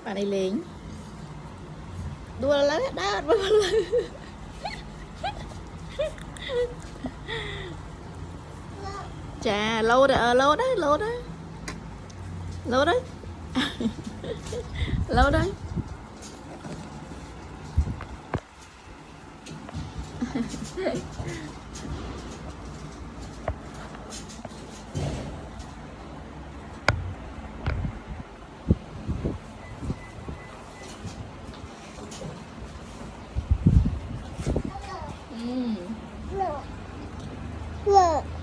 Bạn này liền đua lớn đó bớt lên. Chà lâu rồi, lâu đấy, lâu đấy, lâu đấy. Lâu đấy.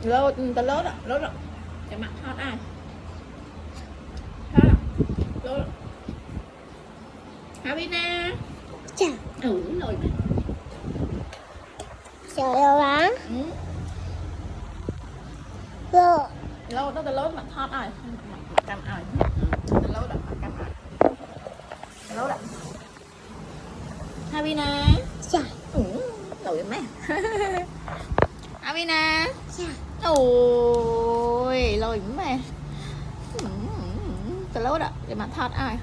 Lâu ta lốt ạ, lốt ạ. Cái mặt hot ai hot ạ, lốt ạ. Havina chà rồi mày trời ơi lâu đó ta lốt mặt hot ai mặt cam ai ta lốt ạ, mặt cam ai lốt ạ. Havina chà nổi mẹ. Havina chà ôi lôi mẹ. Tao lốt ạ, cái mặt thọt ai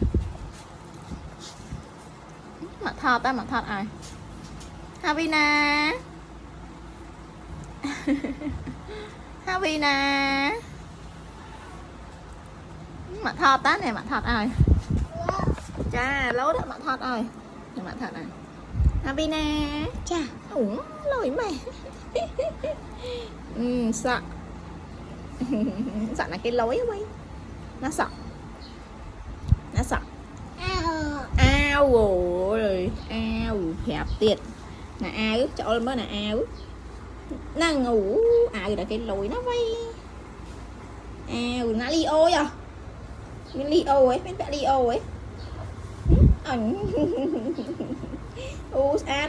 mặt thọt ta, mặt thọt ai. Havina. Havina mặt thọt tá này, mặt thọt ai. Chà lốt đó, mặt thọt ai, mặt thọt ai. Havina chà lôi mẹ. Sợ. Sợ là cái lối quay nó sợ, nó sợ. Ao rồi ao hẹp tiệt là ao chỗ lên mới là ao nó ngủ ao là cái lối nó vay ao nó Leo à, bên Leo ấy, bên vẽ Leo ấy.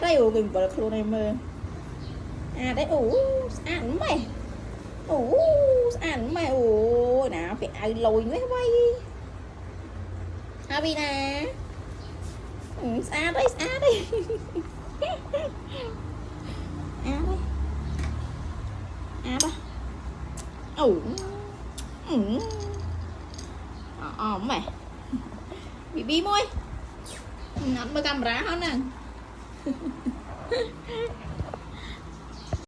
Đây ủa mình vào được luôn này mơ đấy ăn mày ăn mày ủa nào phải ai lồi mấy vay. Havina xa đây à đây. Mày bị bi môi ăn bơ camera hơn nè.